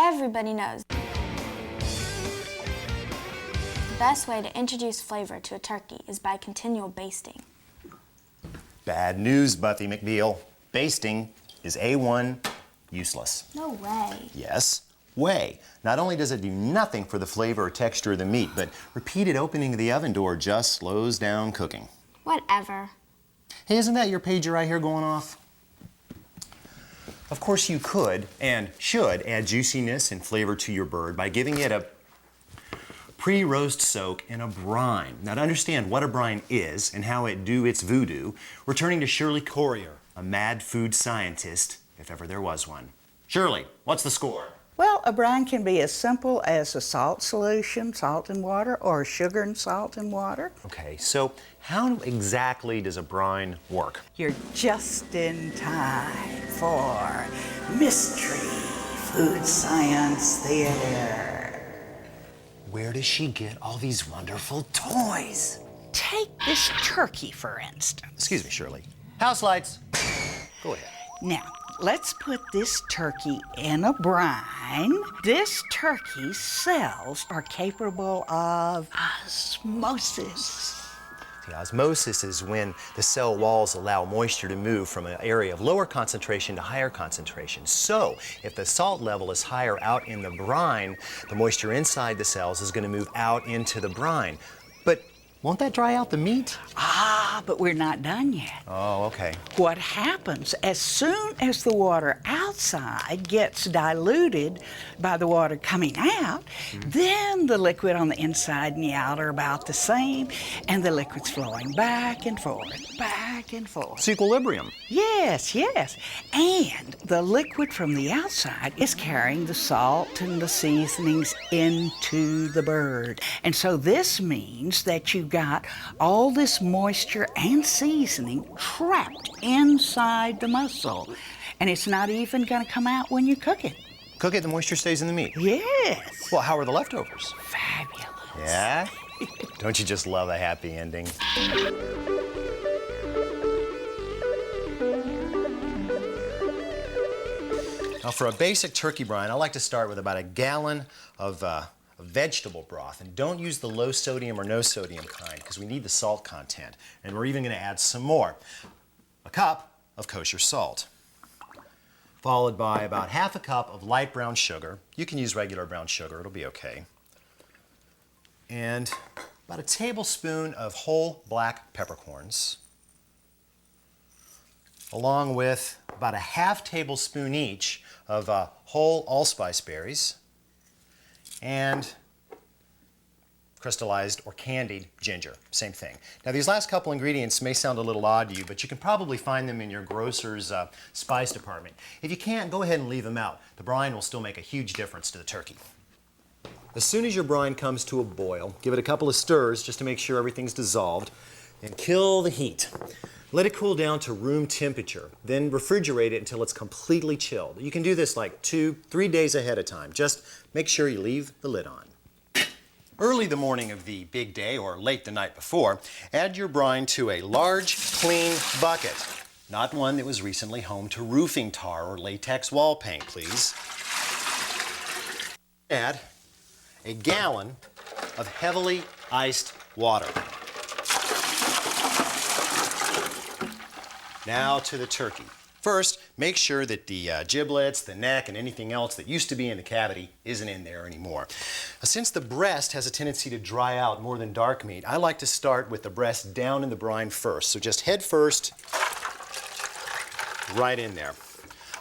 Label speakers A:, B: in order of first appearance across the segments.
A: Everybody knows the best way to introduce flavor to a turkey is by continual basting.
B: Bad news, Buffy McBeal. Basting is A1 useless.
A: No way.
B: Yes, way. Not only does it do nothing for the flavor or texture of the meat, but repeated opening of the oven door just slows down cooking.
A: Whatever.
B: Hey, isn't that your pager right here going off? Of course you could and should add juiciness and flavor to your bird by giving it a pre-roast soak in a brine. Now, to understand what a brine is and how it do its voodoo, we're turning to Shirley Corrier, a mad food scientist, if ever there was one. Shirley, what's the score?
C: Well, a brine can be as simple as a salt solution, salt and water, or sugar and salt and water.
B: Okay, so how exactly does a brine work?
C: You're just in time for Mystery Food Science Theater.
B: Where does she get all these wonderful toys?
C: Take this turkey, for instance.
B: Excuse me, Shirley. House lights. Go ahead.
C: Now, let's put this turkey in a brine. This turkey's cells are capable of osmosis.
B: The osmosis is when the cell walls allow moisture to move from an area of lower concentration to higher concentration. So, if the salt level is higher out in the brine, the moisture inside the cells is going to move out into the brine. But won't that dry out the meat?
C: But we're not done yet.
B: Oh, okay.
C: What happens as soon as the water outside gets diluted by the water coming out, then the liquid on the inside and the out are about the same, and the liquid's flowing back and forth, back and forth.
B: It's equilibrium.
C: Yes, yes. And the liquid from the outside is carrying the salt and the seasonings into the bird. And so this means that you've got all this moisture and seasoning trapped inside the muscle. And it's not even going to come out when you cook it.
B: Cook it, the moisture stays in the meat.
C: Yes.
B: Well, how are the leftovers?
C: Fabulous.
B: Yeah? Don't you just love a happy ending? Now, for a basic turkey brine, I like to start with about a gallon of vegetable broth. And don't use the low sodium or no sodium kind, because we need the salt content. And we're even going to add some more. A cup of kosher salt, followed by about half a cup of light brown sugar. You can use regular brown sugar, it'll be okay. And about a tablespoon of whole black peppercorns, along with about a half tablespoon each of whole allspice berries and crystallized or candied ginger, same thing. Now, these last couple ingredients may sound a little odd to you, but you can probably find them in your grocer's spice department. If you can't, go ahead and leave them out. The brine will still make a huge difference to the turkey. As soon as your brine comes to a boil, give it a couple of stirs just to make sure everything's dissolved, and kill the heat. Let it cool down to room temperature, then refrigerate it until it's completely chilled. You can do this like 2-3 days ahead of time. Just make sure you leave the lid on. Early the morning of the big day, or late the night before, add your brine to a large, clean bucket. Not one that was recently home to roofing tar or latex wall paint, please. Add a gallon of heavily iced water. Now to the turkey. First, make sure that the giblets, the neck, and anything else that used to be in the cavity isn't in there anymore. Since the breast has a tendency to dry out more than dark meat, I like to start with the breast down in the brine first. So just head first, right in there.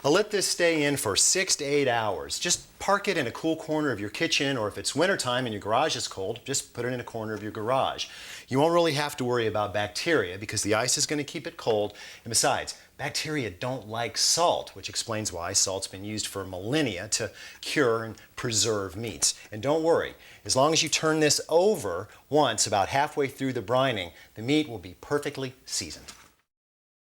B: I'll let this stay in for 6 to 8 hours. Just park it in a cool corner of your kitchen, or if it's wintertime and your garage is cold, just put it in a corner of your garage. You won't really have to worry about bacteria because the ice is going to keep it cold. And besides, bacteria don't like salt, which explains why salt's been used for millennia to cure and preserve meats. And don't worry, as long as you turn this over once about halfway through the brining, the meat will be perfectly seasoned.